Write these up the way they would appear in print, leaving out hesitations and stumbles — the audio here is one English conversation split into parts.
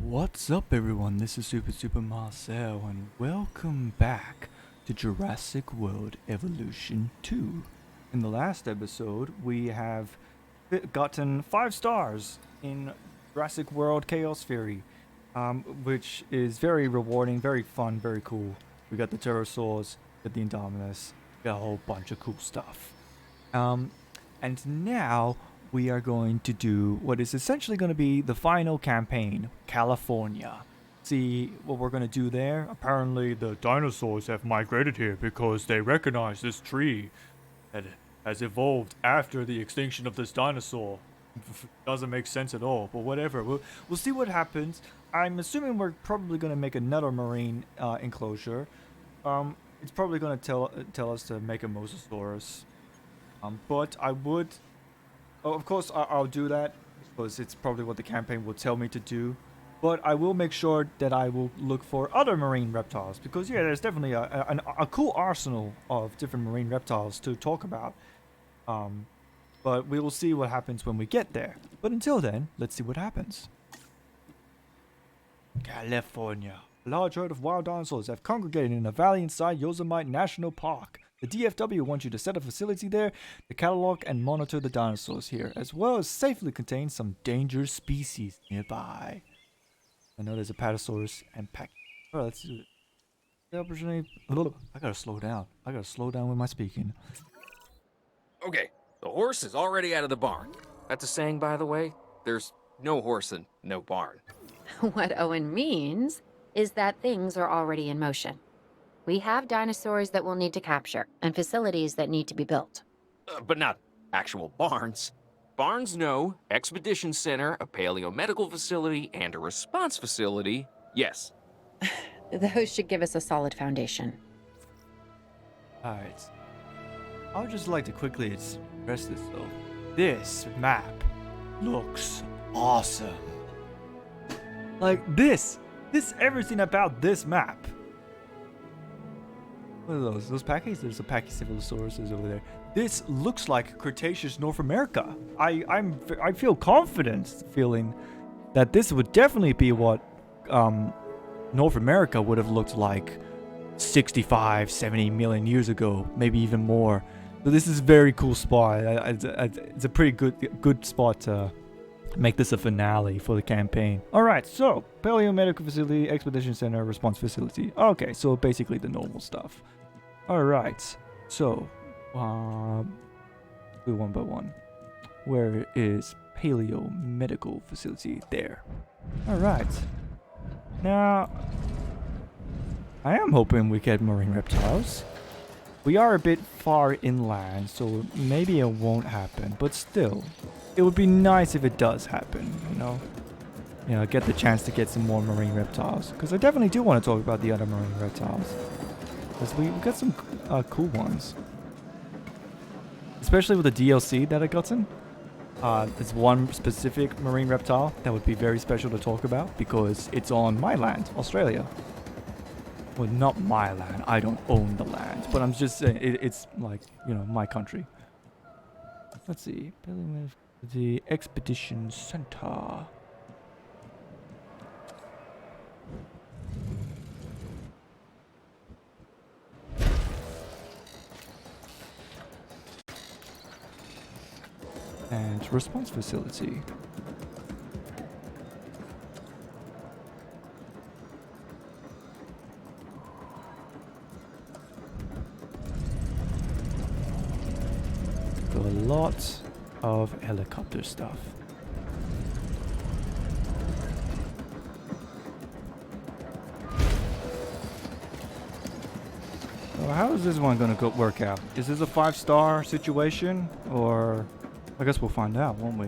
What's up everyone, this is Super Marcel and welcome back to Jurassic World Evolution 2. In the last episode, we have gotten 5 stars in Jurassic World Chaos Fury, which is very rewarding, very fun, very cool. We got the Pterosaurs, got the Indominus, got a whole bunch of cool stuff. And now we are going to do what is essentially going to be the final campaign, California. See what we're going to do there? Apparently the dinosaurs have migrated here because they recognize this tree that has evolved after the extinction of this dinosaur. Doesn't make sense at all, but whatever. We'll see what happens. I'm assuming we're probably going to make another marine enclosure. It's probably going to tell us to make a Mosasaurus. But I would... Oh, of course, I'll do that because it's probably what the campaign will tell me to do. But I will make sure that I will look for other marine reptiles because, yeah, there's definitely a cool arsenal of different marine reptiles to talk about. But we will see what happens when we get there. But until then, let's see what happens. California. A large herd of wild dinosaurs have congregated in a valley inside Yosemite National Park. The DFW wants you to set a facility there to catalog and monitor the dinosaurs here, as well as safely contain some dangerous species nearby. I know there's a Albertosaurus and Pack. Alright, let's do it. The opportunity. I gotta slow down. I gotta slow down with my speaking. Okay, the horse is already out of the barn. That's a saying, by the way. There's no horse and no barn. What Owen means is that things are already in motion. We have dinosaurs that we'll need to capture, and facilities that need to be built. But not actual barns. Barns, no. Expedition center, a paleomedical facility, and a response facility, yes. Those should give us a solid foundation. Alright. I would just like to quickly express this though. This map looks awesome. Like everything about this map. What are those? Those Pachycephalosaurus? There's a Pachycephalosaurus over there. This looks like Cretaceous North America. I feel confident feeling that this would definitely be what North America would have looked like 65, 70 million years ago, maybe even more. So this is a very cool spot. It's a pretty good spot to make this a finale for the campaign. Alright, so Paleomedical Facility, Expedition Center, Response Facility. Okay, so basically the normal stuff. Alright, so do one by one. Where is Paleomedical Facility? There. Alright. Now I am hoping we get marine reptiles. We are a bit far inland, so maybe it won't happen, but still, it would be nice if it does happen, you know? You know, get the chance to get some more marine reptiles. Because I definitely do want to talk about the other marine reptiles. Because we got some cool ones. Especially with the DLC that I gotten. There's one specific marine reptile that would be very special to talk about because it's on my land, Australia. Well, not my land. I don't own the land. But I'm just saying, it's like, you know, my country. Let's see. The Expedition Center. And Response Facility. A lot of helicopter stuff. So how is this one gonna work out? Is this a 5-star situation, or I guess we'll find out, won't we?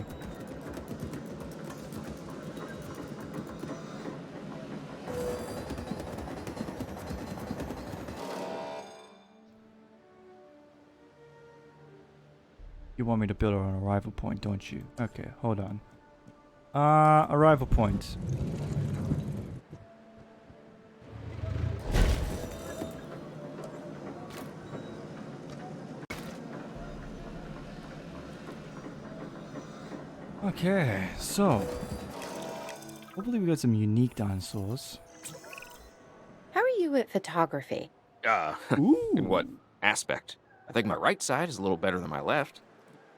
You want me to build an arrival point, don't you? Okay, hold on. Arrival point. Okay, so Hopefully we got some unique dinosaurs. How are you at photography? In what Ooh. aspect? I think my right side is a little better than my left.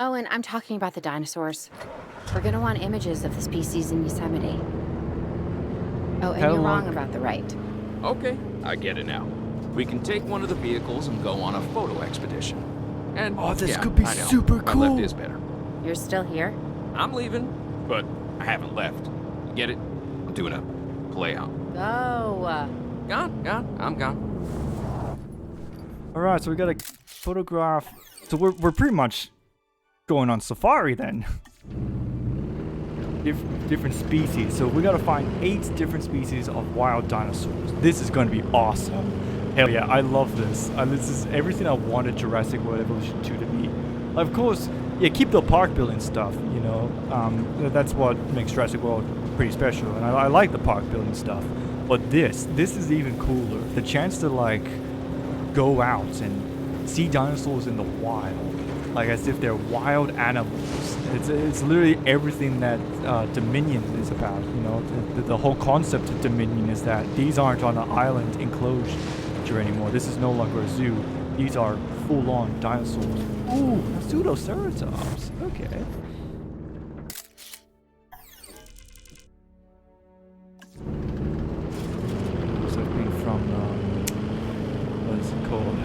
Oh, and I'm talking about the dinosaurs. We're gonna want images of the species in Yosemite. Oh, and you're wrong about the right. Okay, I get it now. We can take one of the vehicles and go on a photo expedition. And Oh, this yeah, could be I know, super my cool. left is better. You're still here? I'm leaving, but I haven't left. You get it? I'm doing a play out. Go. Gone, I'm gone. All right, so we got a photograph. So we're pretty much going on safari then. Different species. So we gotta find 8 different species of wild dinosaurs. This is gonna be awesome. Hell yeah, I love this. This is everything I wanted Jurassic World Evolution 2 to be. Of course, yeah, keep the park building stuff, you know. That's what makes Jurassic World pretty special. And I like the park building stuff. But this is even cooler. The chance to like go out and see dinosaurs in the wild. Like as if they're wild animals. It's literally everything that Dominion is about. You know, the whole concept of Dominion is that these aren't on an island enclosure anymore. This is no longer a zoo. These are full-on dinosaurs. Ooh, Pseudoceratops. Okay. Something from what is it called?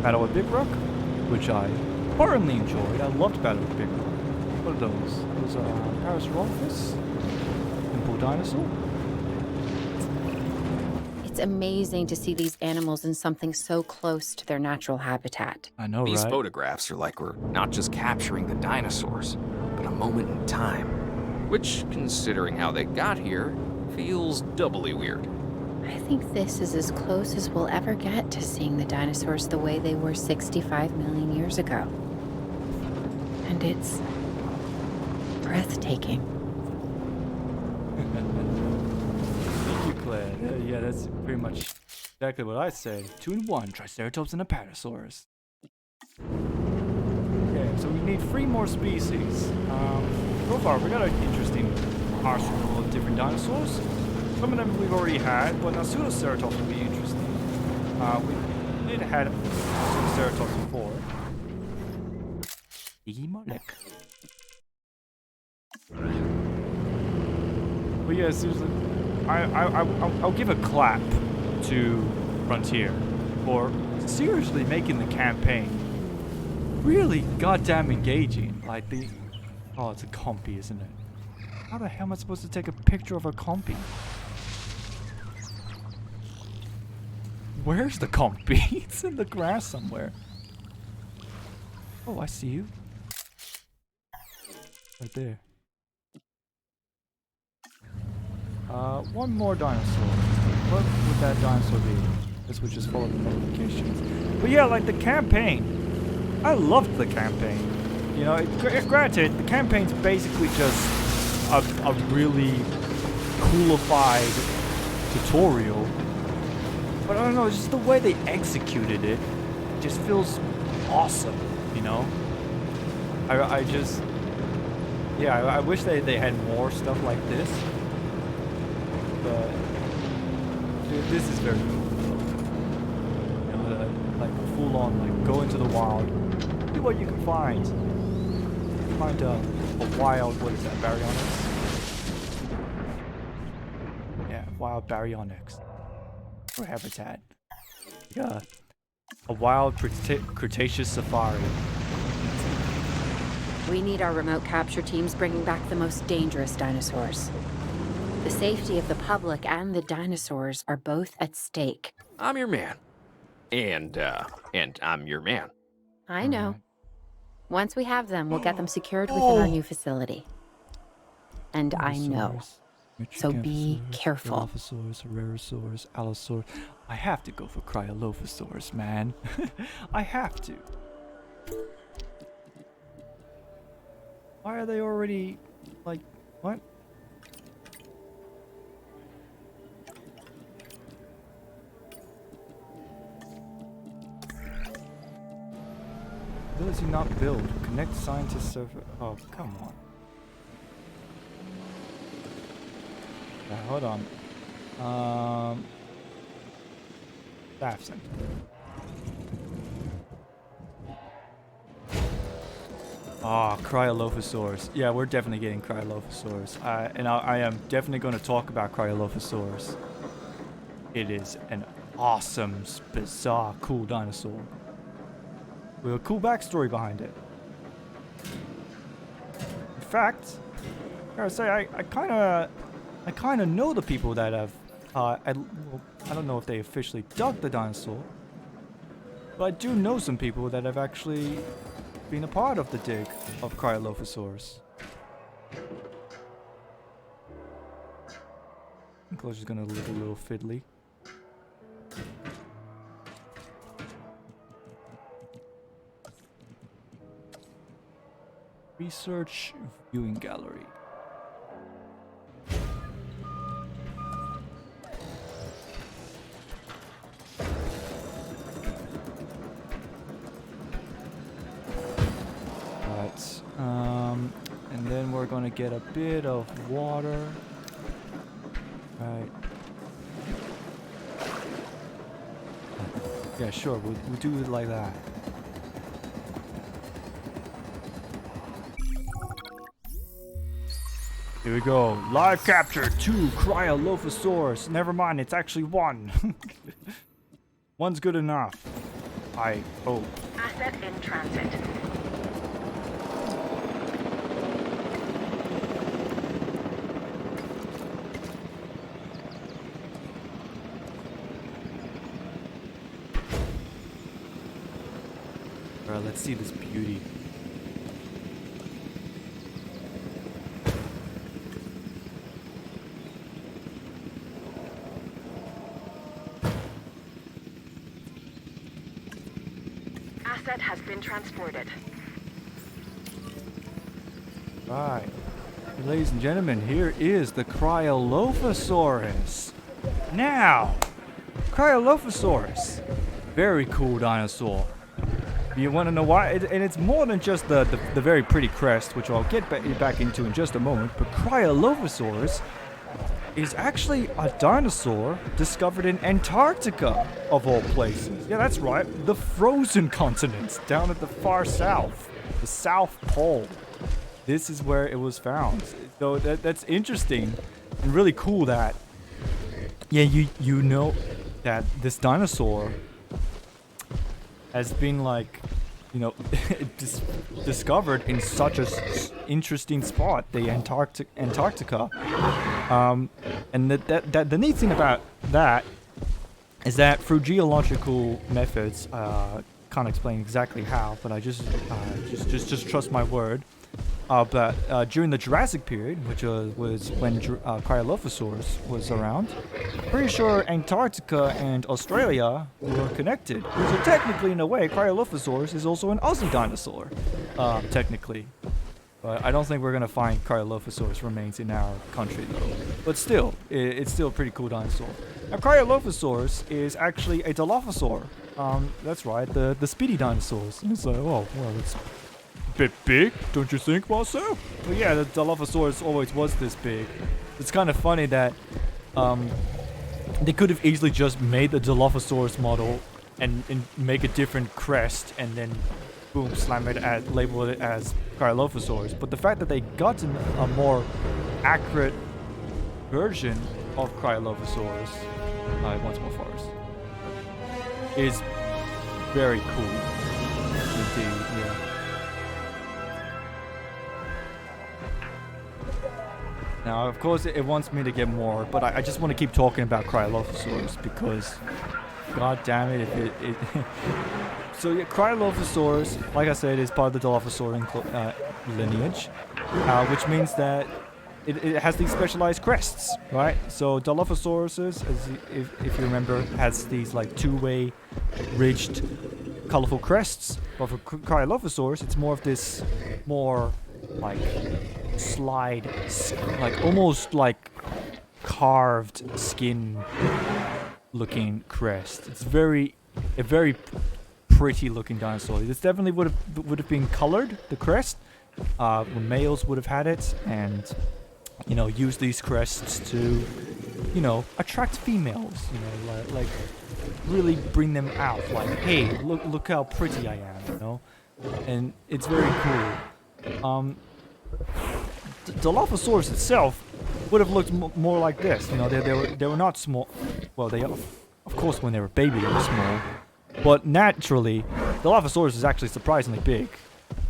Battle with Big Rock, which I thoroughly enjoyed. I loved Battle with Big Rock. What are those? Those are Herrerasaurus? Simple dinosaur? It's amazing to see these animals in something so close to their natural habitat. I know, These right? photographs are like we're not just capturing the dinosaurs, but a moment in time. Which, considering how they got here, feels doubly weird. I think this is as close as we'll ever get to seeing the dinosaurs the way they were 65 million years ago. And it's breathtaking. Thank you, Claire. Yeah, that's pretty much exactly what I said. 2 in 1, Triceratops and Apatosaurus. Okay, so we need 3 more species. So far, we got an interesting arsenal of different dinosaurs. Some of them we've already had, but now Pseudoceratops will be interesting. We did have Pseudoceratops before. Igimolek. But yeah, seriously, I'll give a clap to Frontier for seriously making the campaign really goddamn engaging. Like oh, it's a compy, isn't it? How the hell am I supposed to take a picture of a compy? Where's the compy? It's in the grass somewhere. Oh, I see you. Right there. One more dinosaur. What would that dinosaur be? This would just follow the notifications. But yeah, like the campaign. I loved the campaign. You know, granted, the campaign's basically just a really coolified tutorial. But I don't know, just the way they executed it just feels awesome, you know? I just... Yeah, I wish they had more stuff like this. But this is very cool. You know, like full on, like go into the wild, see what you can find. Find a wild, what is that, Baryonyx? Yeah, wild Baryonyx. Or habitat. Yeah, a wild Cretaceous safari. We need our remote capture teams bringing back the most dangerous dinosaurs. The safety of the public and the dinosaurs are both at stake. I'm your man. And I'm your man. I know. Once we have them, we'll get them secured within our new facility. And I know. So be careful. Dilophosaurus, Herrerasaurus, Allosaurus. I have to go for Cryolophosaurus, man. I have to. Why are they already, like, what? Ability not build. Connect scientist server. Oh, come on. hold on. Staff center. Ah, Cryolophosaurus. Yeah, we're definitely getting Cryolophosaurus. And I am definitely going to talk about Cryolophosaurus. It is an awesome, bizarre, cool dinosaur. With a cool backstory behind it. In fact, I gotta say, I kind of know the people that have. I don't know if they officially dug the dinosaur, but I do know some people that have actually been a part of the dig of Cryolophosaurus. Enclosure's gonna look a little fiddly. Research viewing gallery. And then we're gonna get a bit of water. Right. Yeah, sure, we'll do it like that. Here we go. Live capture 2 Cryolophosaurus. Never mind, it's actually 1. One's good enough. I hope. Asset in transit. Alright, let's see this beauty. Asset has been transported. Right. Ladies and gentlemen, here is the Cryolophosaurus. Now, Cryolophosaurus. Very cool dinosaur. You want to know why? And it's more than just the very pretty crest, which I'll get back into in just a moment. But Cryolophosaurus is actually a dinosaur discovered in Antarctica, of all places. Yeah, that's right. The frozen continent, down at the far south. The South Pole. This is where it was found. So that's interesting and really cool that, yeah, you know that this dinosaur has been, like, you know, discovered in such a interesting spot, the Antarctica. And the neat thing about that is that through geological methods, can't explain exactly how, but I just trust my word. But during the Jurassic period, which was when Cryolophosaurus was around, pretty sure Antarctica and Australia were connected. So technically, in a way, Cryolophosaurus is also an Aussie dinosaur, technically. But I don't think we're gonna find Cryolophosaurus remains in our country though. But still, it's still a pretty cool dinosaur. Now, Cryolophosaurus is actually a Dilophosaur. That's right, the speedy dinosaurs. And it's like, oh, well, it's bit big, don't you think, Marcel? Well, yeah, the Dilophosaurus always was this big. It's kind of funny that they could have easily just made the Dilophosaurus model and make a different crest and then boom, slam it label it as Cryolophosaurus. But the fact that they got a more accurate version of Cryolophosaurus, once more forest, is very cool indeed. Yeah. Now, of course, it wants me to get more, but I just want to keep talking about Cryolophosaurus because, god damn it, So, yeah, Cryolophosaurus, like I said, is part of the Dilophosaurian lineage, which means that it has these specialized crests, right? So, Dilophosaurus, if you remember, has these, like, two-way, ridged, colorful crests. But for Cryolophosaurus, it's more of this, like, slide, like almost like carved skin looking crest. It's a very pretty looking dinosaur. This definitely would have been colored, the crest, when males would have had it, and you know, use these crests to, you know, attract females, you know, like really bring them out. Like, hey, look how pretty I am, you know, and it's very cool. Dilophosaurus itself would have looked more like this, you know. They were not small. Well, they of course when they were baby they were small, but naturally, Dilophosaurus is actually surprisingly big.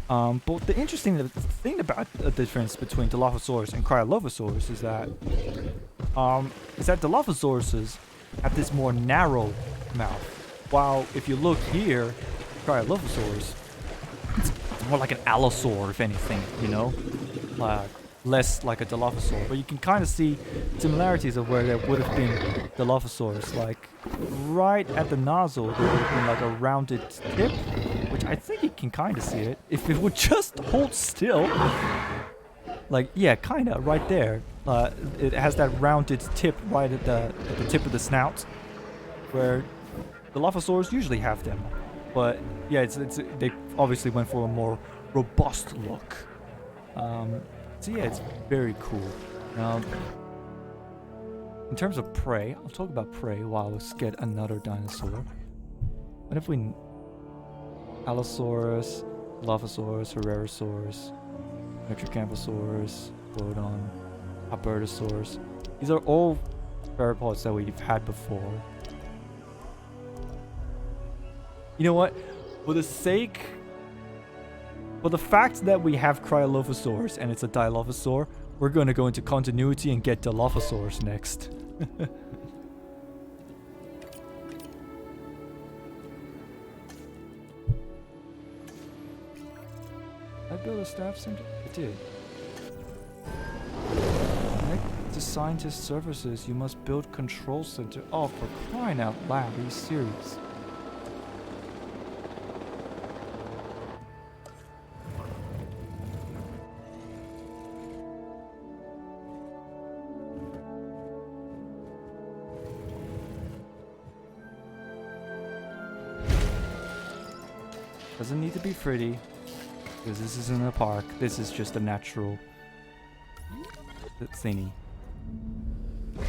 But the interesting thing about the difference between Dilophosaurus and Cryolophosaurus is that Dilophosauruses have this more narrow mouth, while if you look here, Cryolophosaurus, it's more like an Allosaur, if anything, you know, less like a Dilophosaur. But you can kind of see similarities of where there would have been Dilophosaurus, like right at the nozzle there would have been like a rounded tip, which I think you can kind of see it if it would just hold still. Like, yeah, kind of right there. It has that rounded tip right at the tip of the snout, where Dilophosaurs usually have them. But yeah, they obviously went for a more robust look. So yeah, it's very cool. Now, in terms of prey, I'll talk about prey while let's get another dinosaur. What if we... Allosaurus, Dilophosaurus, Herrerasaurus, Metricanthosaurus, Bodon, Albertosaurus. These are all theropods that we've had before. You know what? For the fact that we have Cryolophosaurus and it's a Dilophosaur, we're going to go into continuity and get Dilophosaurus next. I built a staff center? I did. Connect to scientist services. You must build control center. Oh, for crying out loud. Are you serious? Doesn't need to be pretty, because this isn't a park. This is just a natural thingy.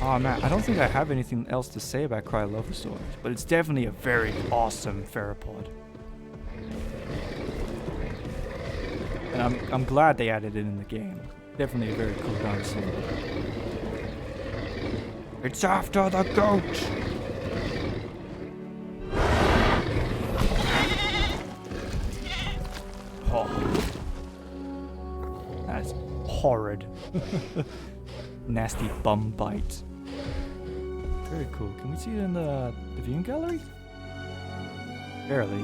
Oh man, I don't think I have anything else to say about Cryolophosaurus, but it's definitely a very awesome theropod. And I'm glad they added it in the game. Definitely a very cool dinosaur. It's after the goat! That's horrid. Nasty bum bite. Very cool. Can we see it in the viewing gallery? Barely.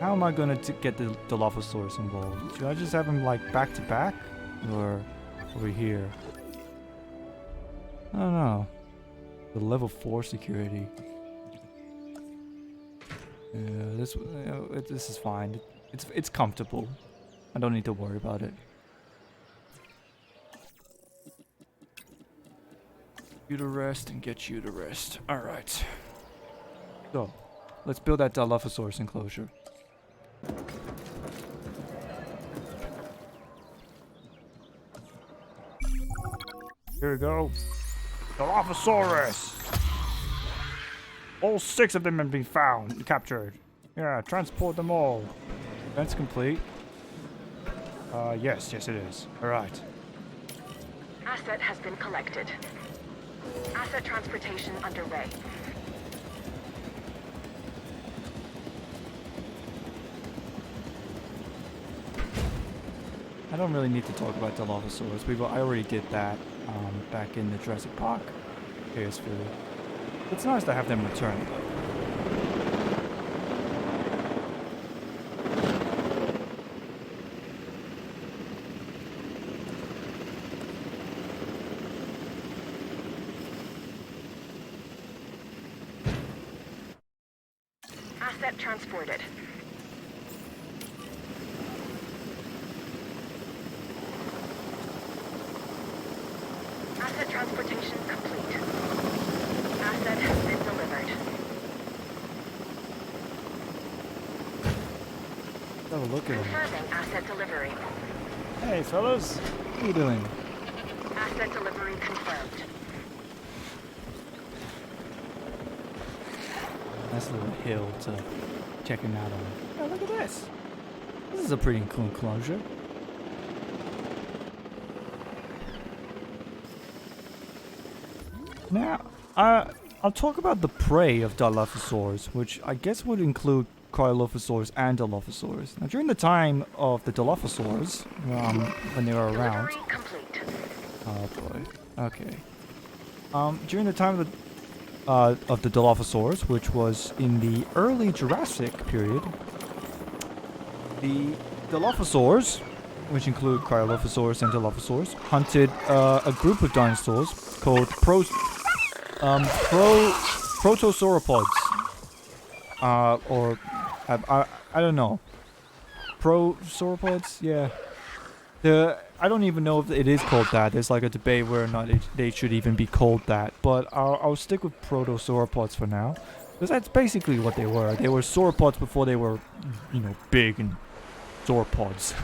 How am I gonna get the Dilophosaurus involved? Should I just have him like back to back? Or over here? I don't know. The level 4 security. This is fine. It's comfortable. I don't need to worry about it. You to rest and get you to rest. Alright. So, let's build that Dilophosaurus enclosure. Here we go. Dilophosaurus! All 6 of them have been found, captured. Yeah, transport them all. Event's complete. Yes, it is. Alright. Asset has been collected. Asset transportation underway. I don't really need to talk about Dilophosaurus. I already did that back in the Jurassic Park case for. It's nice to have them return. Asset transported. Asset transportation complete. Asset has been delivered. Have a look at him. Confirming asset delivery. Hey, fellas. What are you doing? Asset delivery confirmed. Nice little hill to check him out on. Oh, look at this. This is a pretty cool enclosure. Now, I'll talk about the prey of Dilophosaurus, which I guess would include Cryolophosaurus and Dilophosaurus. Now, during the time of the Dilophosaurus, when they were around... Delivery complete. Oh boy. Okay. During the time of the Dilophosaurus, which was in the early Jurassic period, the Dilophosaurs, which include Cryolophosaurus and Dilophosaurus, hunted a group of dinosaurs called protosauropods. I don't know. Prosauropods? Yeah. I don't even know if it is called that. There's like a debate whether or not they should even be called that. But I'll stick with protosauropods for now. Because that's basically what they were. They were sauropods before they were, you know, big and sauropods.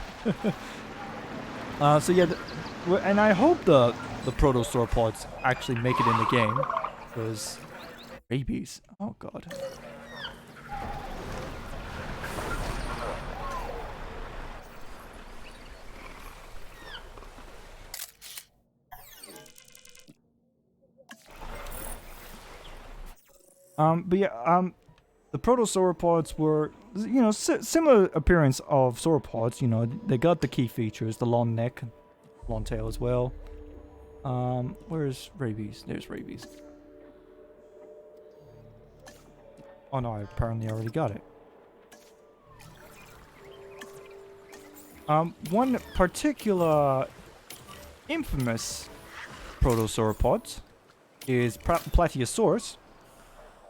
So yeah, and I hope the protosauropods actually make it in the game. Because rabies. Oh god. But yeah, the protosauropods were, you know, similar appearance of sauropods. You know, they got the key features, the long neck, long tail as well. Where's rabies? There's rabies. Oh no, I apparently already got it. One particular infamous protosauropod is Plateosaurus.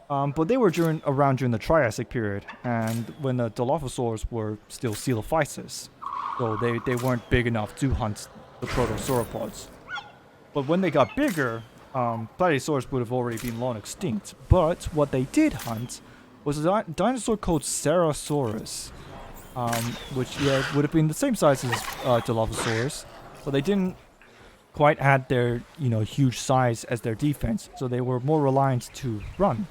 But they were around during the Triassic period, and when the Dilophosaurs were still coelophysis, so they weren't big enough to hunt the protosauropods. But when they got bigger, Plateosaurus would have already been long extinct. But what they did hunt was a dinosaur called Herrerasaurus, which would have been the same size as Dilophosaurus, but they didn't quite had their huge size as their defense, so they were more reliant to run.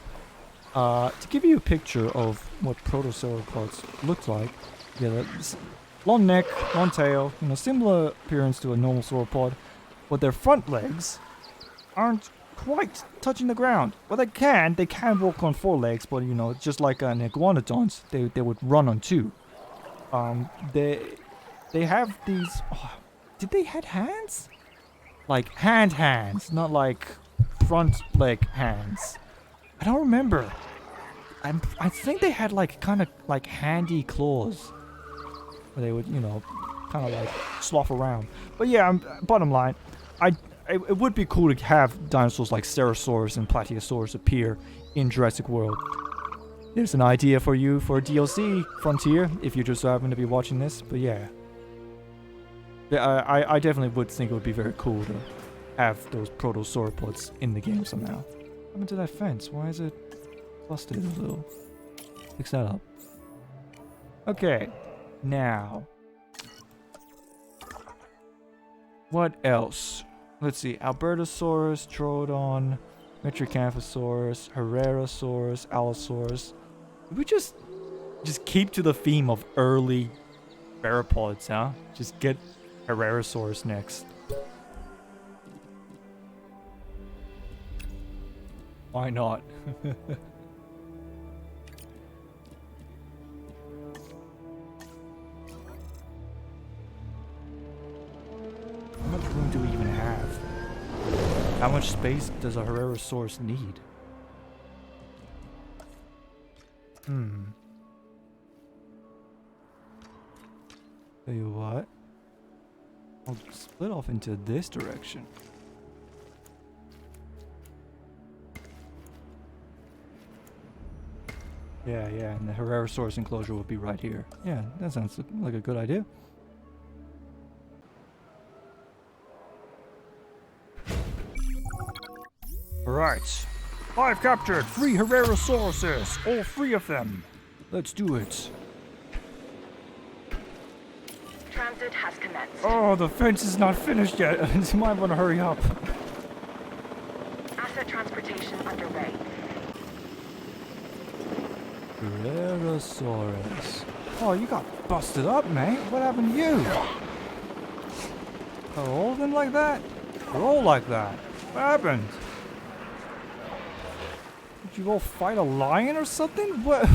To give you a picture of what protosauropods looked like, long neck, long tail, similar appearance to a normal sauropod, but their front legs aren't quite touching the ground. Well, they can walk on four legs, but just like an iguanodont, they would run on two. They have these. Oh, did they had hands? Like hands, not like front leg hands. I don't remember. I think they had kind of like handy claws, where they would kind of like slough around. But yeah, bottom line, it would be cool to have dinosaurs like Ceratosaurus and Plateosaurus appear in Jurassic World. There's an idea for you for DLC Frontier if you just happen to be watching this. But yeah, I definitely would think it would be very cool to have those protosauropods in the game somehow. What happened to that fence? Why is it busted a little? Fix that up. Okay, now what else? Let's see. Albertosaurus, Troodon, Metricanthosaurus, Herrerasaurus, Allosaurus. We just keep to the theme of early theropods, huh? Just get Herrerasaurus next. Why not? How much room do we even have? How much space does a Herrerasaurus need? Tell you what, I'll split off into this direction. Yeah, and the Herrerasaurus enclosure will be right here. Yeah, that sounds like a good idea. Alright. I've captured 3 Herrerasauruses, all 3 of them. Let's do it. Transit has commenced. Oh, the fence is not finished yet. You might want to hurry up. Asset transportation underway. Herrerasaurus. Oh, you got busted up, mate. What happened to you? Are all of them like that? They're all like that. What happened? Did you all fight a lion or something? What?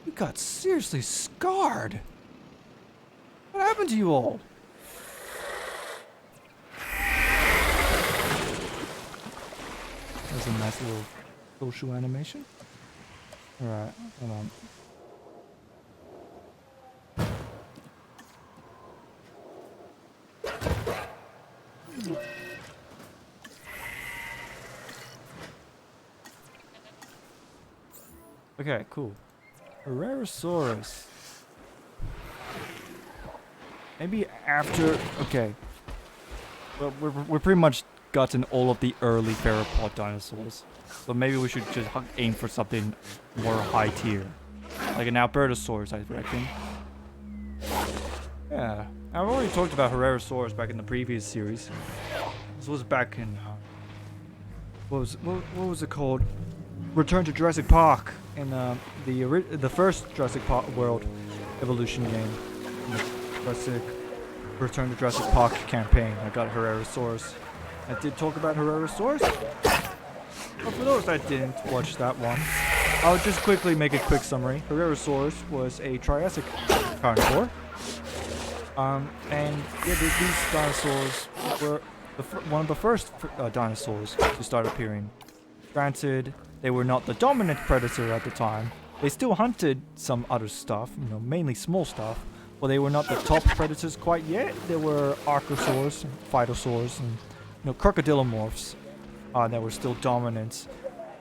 You got seriously scarred. What happened to you all? That's a nice little social animation. Alright, hold on. Okay, cool. Herrerasaurus. Maybe after... Okay. Well, we're pretty much gotten all of the early theropod dinosaurs. So maybe we should just aim for something more high tier. Like an Albertosaurus, I reckon. Yeah. I've already talked about Herrerasaurus back in the previous series. This was back in... what was it called? Return to Jurassic Park in the first Jurassic Park World evolution game. Jurassic Return to Jurassic Park campaign. I got Herrerasaurus. I did talk about Herrerasaurus. But for those that didn't watch that one, I'll just quickly make a quick summary. Herrerasaurus was a Triassic carnivore. And yeah, these dinosaurs were one of the first dinosaurs to start appearing. Granted, they were not the dominant predator at the time. They still hunted some other stuff, you know, mainly small stuff. But they were not the top predators quite yet. There were Archosaurs and Phytosaurs and, you know, crocodilomorphs that were still dominant.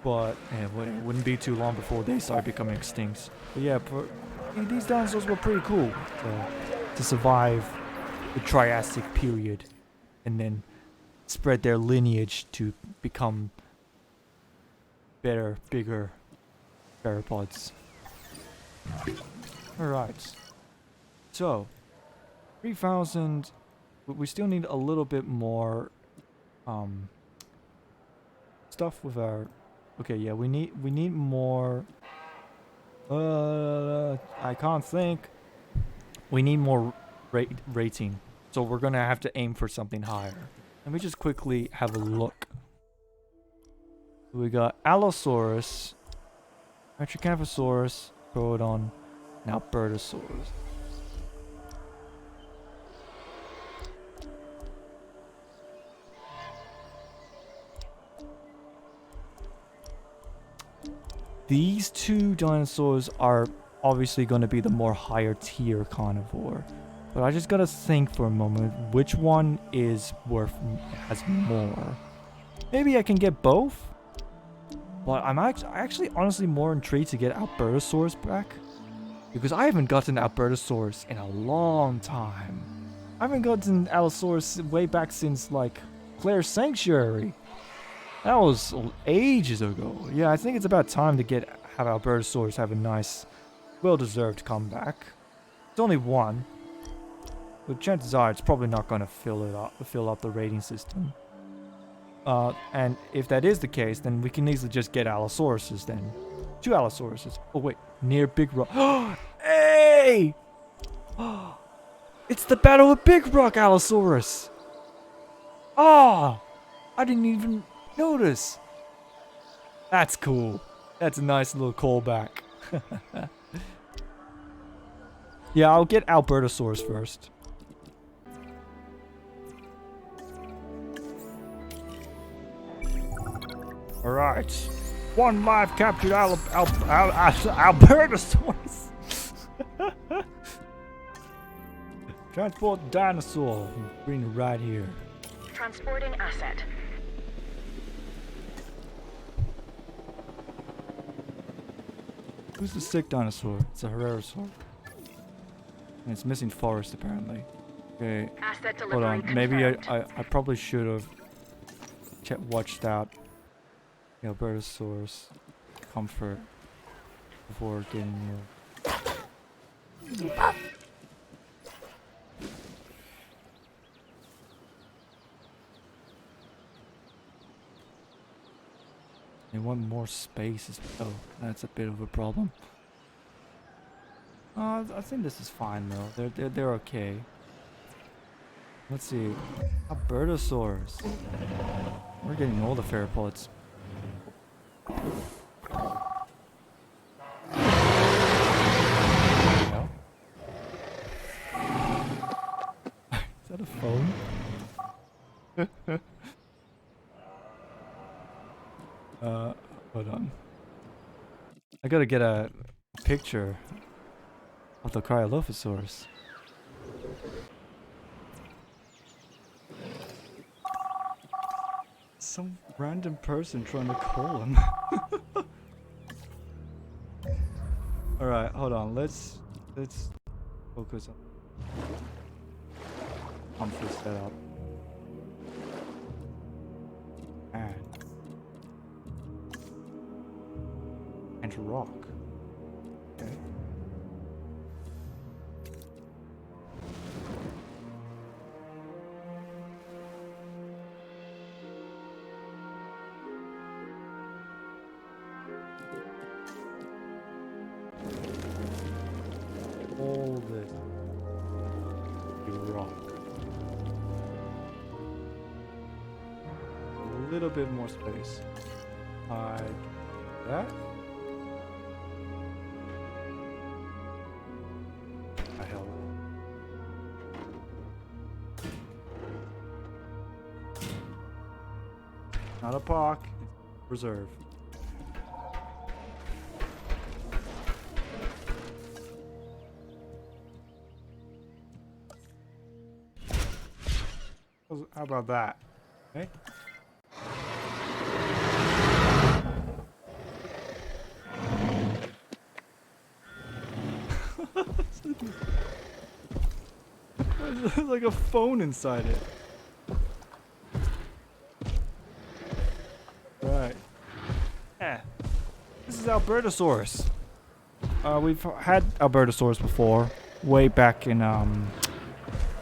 But yeah, it wouldn't be too long before they started becoming extinct. But yeah, these dinosaurs were pretty cool to survive the Triassic period and then spread their lineage to become better, bigger theropods. Alright. So, 3,000. We still need a little bit more stuff with our... Okay, yeah, we need more... I can't think. We need more rating. So we're gonna have to aim for something higher. Let me just quickly have a look. We got Allosaurus, Herrerasaurus, Pterodon, and Albertosaurus. These two dinosaurs are obviously going to be the more higher tier carnivore. But I just gotta think for a moment which one has more. Maybe I can get both? But I'm actually honestly more intrigued to get Albertosaurus back. Because I haven't gotten Albertosaurus in a long time. I haven't gotten Allosaurus way back since, like, Claire's Sanctuary. That was ages ago. Yeah, I think it's about time to have Albertosaurus have a nice, well-deserved comeback. It's only one. But chances are it's probably not going to fill up the rating system. And if that is the case, then we can easily just get Allosauruses then. 2 Allosauruses. Oh wait, near Big Rock. Hey! It's the Battle of Big Rock Allosaurus! Ah! I didn't even notice. That's cool. That's a nice little callback. Yeah, I'll get Albertosaurus first. Alright. 1 live captured Albertosaurus. Transport dinosaur. Bring it right here. Transporting asset. Who's the sick dinosaur? It's a Herrerasaurus. And it's missing forest apparently. Okay. Asset Hold delivery on. Maybe confirmed. I probably should have watched out the Albertosaurus comfort before getting you. They want more space. Oh, that's a bit of a problem. I think this is fine though. They're okay. Let's see. Albertosaurus. We're getting all the theropods. No? Is that a phone? Hold on. I gotta get a picture of the Cryolophosaurus. Some random person trying to call him. Alright, hold on. Let's focus on Humphrey setup. And rock. Okay. All this rock. A little bit more space. Like that. Not a park, it's a reserve. How about that? Okay. There's like a phone inside it. Right. Yeah. This is Albertosaurus. We've had Albertosaurus before, way back in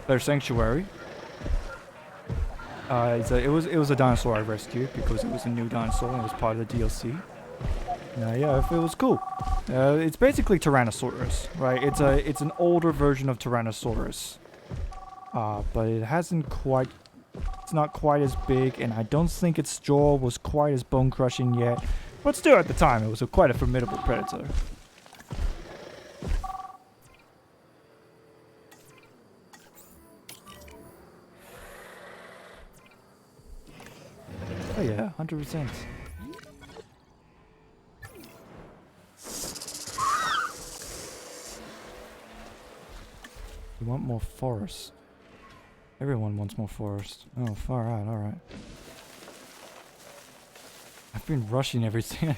their sanctuary. It was a dinosaur I rescued because it was a new dinosaur and it was part of the DLC. Yeah, it was cool. It's basically Tyrannosaurus, right? It's an older version of Tyrannosaurus, but it hasn't quite. It's not quite as big, and I don't think its jaw was quite as bone crushing yet. But still, at the time, it was quite a formidable predator. Oh yeah, 100%. We want more forest. Everyone wants more forest. Oh, far out, alright. I've been rushing everything.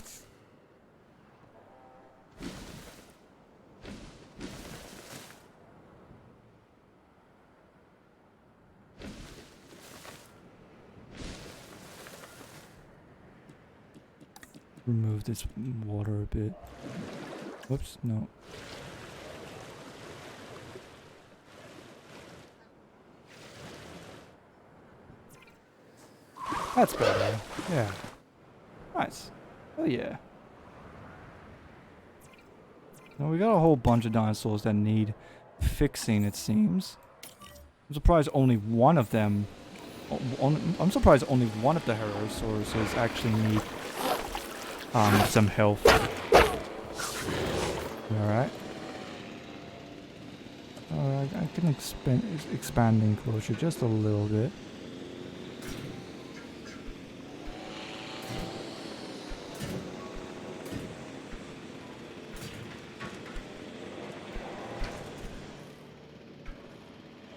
Remove this water a bit. Whoops, no. That's better. Yeah. Nice. Oh yeah. Now we got a whole bunch of dinosaurs that need fixing, it seems. I'm surprised only one of them... I'm surprised only one of the Herrerasaurus actually need some health. Alright. Alright, I can expand the enclosure just a little bit.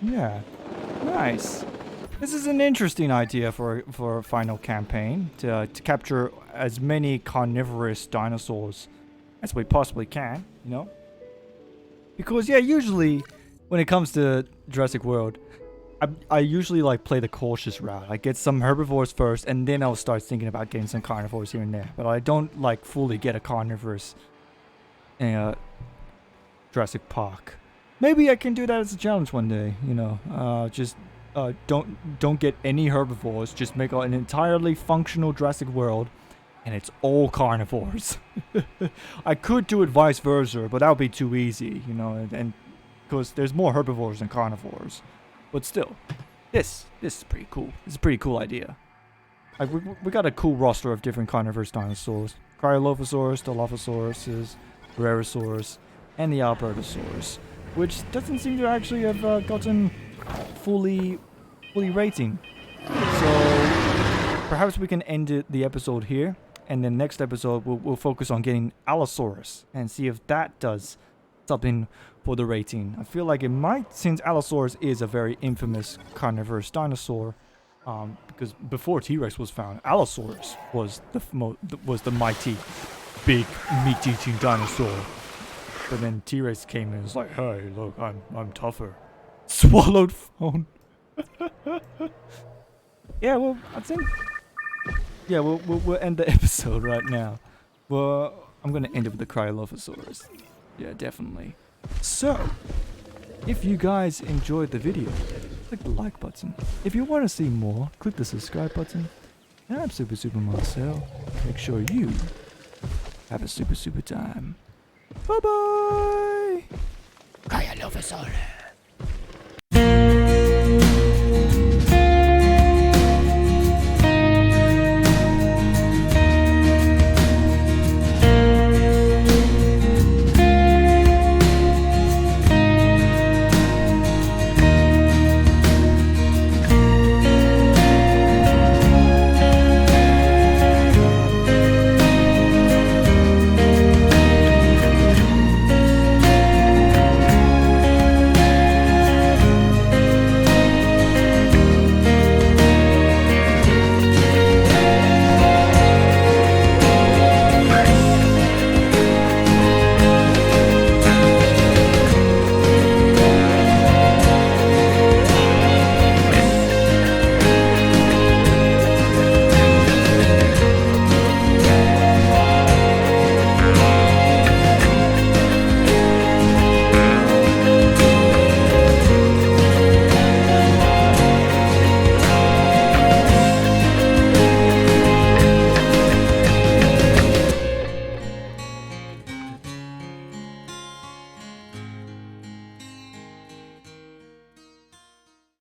Yeah, nice. This is an interesting idea for a final campaign to capture as many carnivorous dinosaurs as we possibly can, you know? Because yeah, usually when it comes to Jurassic World, I usually like play the cautious route. I get some herbivores first, and then I'll start thinking about getting some carnivores here and there. But I don't like fully get a carnivorous Jurassic Park. Maybe I can do that as a challenge one day. You know, just don't get any herbivores. Just make an entirely functional Jurassic World, and it's all carnivores. I could do it vice versa, but that would be too easy. You know, and because there's more herbivores than carnivores. But still, this is pretty cool. It's a pretty cool idea. We got a cool roster of different carnivorous dinosaurs. Cryolophosaurus, Dilophosaurus, Herrerasaurus, and the Albertosaurus. Which doesn't seem to actually have gotten fully rating. So perhaps we can end the episode here. And then next episode we'll focus on getting Allosaurus. And see if that does something for the rating. I feel like it might, since Allosaurus is a very infamous carnivorous dinosaur. Because before T-Rex was found, Allosaurus was the mighty, big, meat-eating dinosaur. But then T-Rex came in and was like, "Hey, look, I'm tougher." Swallowed phone. Yeah, well, I think. Yeah, we'll end the episode right now. Well, I'm gonna end it with the Cryolophosaurus. Yeah, definitely. So, if you guys enjoyed the video, click the like button. If you want to see more, click the subscribe button. And I'm Super Marcel. Make sure you have a super time. Bye bye! Cryolophosaurus.